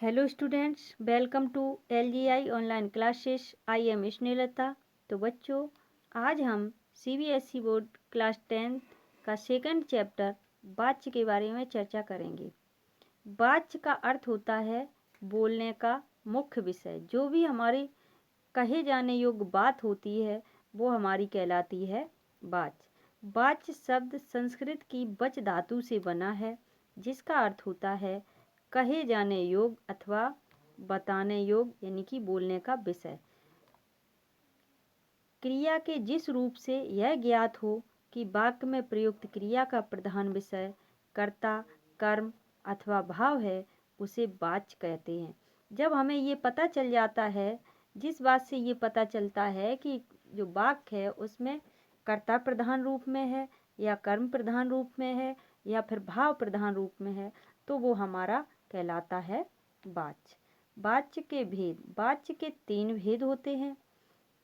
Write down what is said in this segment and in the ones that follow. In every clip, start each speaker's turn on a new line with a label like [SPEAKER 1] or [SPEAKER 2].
[SPEAKER 1] Hello students, welcome to LGI online classes. I am Snehlata. तो बच्चों, आज हम CBSE बोर्ड क्लास 10 का सेकंड चैप्टर वाच्य के बारे में चर्चा करेंगे। वाच्य का अर्थ होता है बोलने का मुख्य विषय। जो भी हमारी कहे जाने योग्य बात होती है वो हमारी कहलाती है वाच्य। वाच्य शब्द संस्कृत की वच धातु से बना है, जिसका अर्थ होता है कहे जाने योग्य अथवा बताने योग्य, यानी कि बोलने का विषय। क्रिया के जिस रूप से यह ज्ञात हो कि वाक्य में प्रयुक्त क्रिया का प्रधान विषय कर्ता, कर्म अथवा भाव है, उसे वाच्य कहते हैं। जब हमें ये पता चल जाता है, जिस बात से ये पता चलता है कि जो वाक्य है उसमें कर्ता प्रधान रूप में है या कर्म प्रधान रूप में है या फिर भाव प्रधान रूप में है, तो वो हमारा कहलाता है वाच्य। वाच्य के भेद। वाच्य के 3 भेद होते हैं: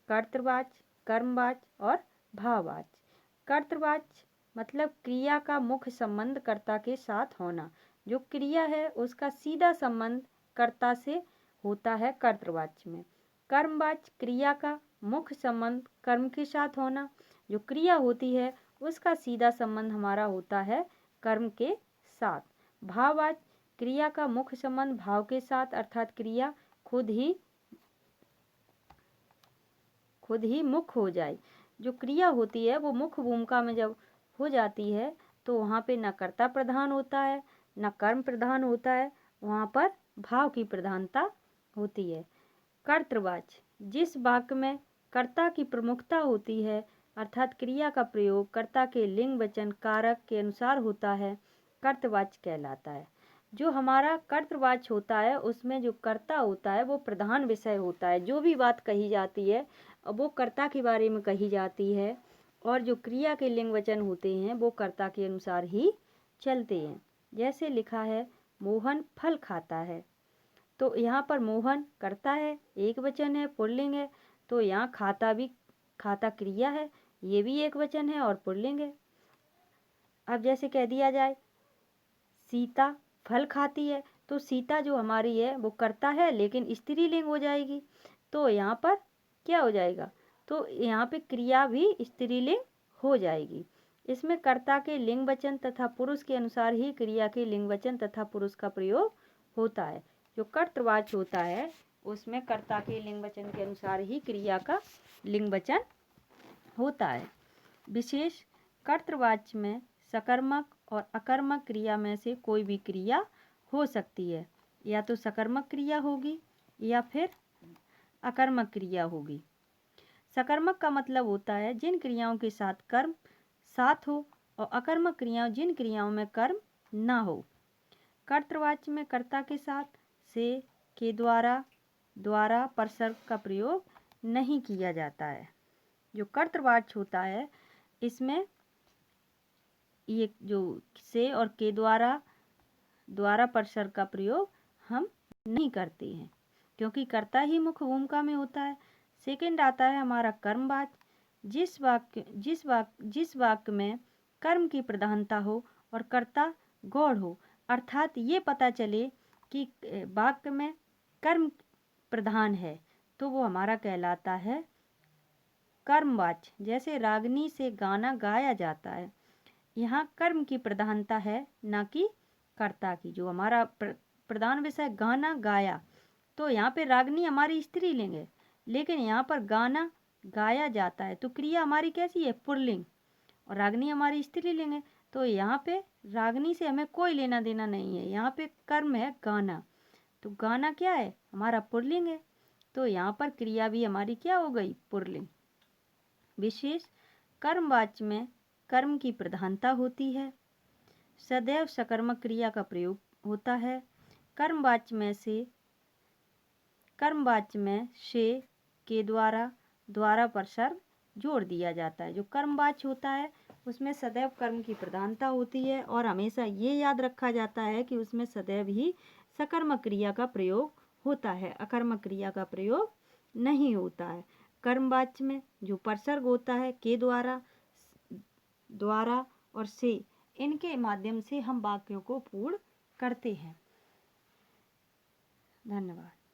[SPEAKER 1] कर्तृवाच्य, कर्मवाच्य और भाववाच्य। कर्तृवाच्य मतलब क्रिया का मुख्य संबंध कर्ता के साथ होना। जो क्रिया है उसका सीधा संबंध कर्ता से होता है कर्तृवाच्य में। कर्मवाच्य क्रिया का मुख्य संबंध कर्म के साथ होना। जो क्रिया होती है उसका सीधा संबंध हमारा होता है कर्म के साथ। भाववाच्य क्रिया का मुख्य संबंध भाव के साथ, अर्थात क्रिया खुद ही मुख्य हो जाए। जो क्रिया होती है वो मुख्य भूमिका में जब हो जाती है तो वहाँ पे न कर्ता प्रधान होता है न कर्म प्रधान होता है, वहाँ पर भाव की प्रधानता होती है। कर्तृवाच्य जिस वाक्य में कर्ता की प्रमुखता होती है, अर्थात क्रिया का प्रयोग कर्ता के लिंग वचन कारक के अनुसार होता है, कर्तृवाच्य कहलाता है। जो हमारा कर्तृवाच्य होता है उसमें जो कर्ता होता है वो प्रधान विषय होता है। जो भी बात कही जाती है वो कर्ता के बारे में कही जाती है, और जो क्रिया के लिंग वचन होते हैं वो कर्ता के अनुसार ही चलते हैं। जैसे लिखा है मोहन फल खाता है, तो यहाँ पर मोहन कर्ता है, एक वचन है, पुल्लिंग है। तो यहाँ खाता क्रिया है, ये भी एक वचन है और पुल्लिंग है। अब जैसे कह दिया जाए सीता फल खाती है, तो सीता जो हमारी है वो कर्ता है लेकिन स्त्रीलिंग हो जाएगी, तो यहाँ पर क्या हो जाएगा, तो यहाँ पे क्रिया भी स्त्रीलिंग हो जाएगी। इसमें कर्ता के लिंग वचन तथा पुरुष के अनुसार ही क्रिया के लिंग वचन तथा पुरुष का प्रयोग होता है। जो कर्तृवाच्य होता है उसमें कर्ता के लिंग वचन के अनुसार ही क्रिया का लिंग वचन होता है। विशेष कर्तृवाच्य में सकर्मक और अकर्मक क्रिया में से कोई भी क्रिया हो सकती है, या तो सकर्मक क्रिया होगी या फिर अकर्मक क्रिया होगी। सकर्मक का मतलब होता है जिन क्रियाओं के साथ कर्म साथ हो, और अकर्मक क्रियाओं जिन क्रियाओं में कर्म ना हो। कर्तृवाच्य में कर्ता के साथ से, के द्वारा परसर्ग का प्रयोग नहीं किया जाता है। जो कर्तृवाच्य होता है इसमें ये जो से और के द्वारा परसर्ग का प्रयोग हम नहीं करते हैं, क्योंकि कर्ता ही मुख्य भूमिका में होता है। सेकंड आता है हमारा कर्मवाच्य। जिस वाक्य में कर्म की प्रधानता हो और कर्ता गौड़ हो, अर्थात ये पता चले कि वाक्य में कर्म प्रधान है, तो वो हमारा कहलाता है कर्मवाच्य। जैसे रागनी से गाना गाया जाता है, यहाँ कर्म की प्रधानता है ना कि कर्ता की। जो हमारा प्रधान विषय गाना गाया, तो यहाँ पे रागनी हमारी स्त्रीलिंग है, लेकिन यहाँ पर गाना गाया जाता है तो क्रिया हमारी कैसी है, पुल्लिंग, और रागनी हमारी स्त्रीलिंग है। तो यहाँ पे रागनी से हमें कोई लेना देना नहीं है, यहाँ पे कर्म है गाना, तो गाना क्या है, हमारा पुल्लिंग है, तो यहाँ पर क्रिया भी हमारी क्या हो गई, पुल्लिंग। विशेष कर्मवाच्य में कर्म की प्रधानता होती है, सदैव सकर्मक क्रिया का प्रयोग होता है। कर्मवाच्य में से के द्वारा परसर्ग जोड़ दिया जाता है। जो कर्मवाच्य होता है उसमें सदैव कर्म की प्रधानता होती है, और हमेशा ये याद रखा जाता है कि उसमें सदैव ही सकर्मक क्रिया का प्रयोग होता है, अकर्मक क्रिया का प्रयोग नहीं होता है। कर्मवाच्य में जो परसर्ग होता है के द्वारा और से, इनके माध्यम से हम वाक्यों को पूर्ण करते हैं। धन्यवाद।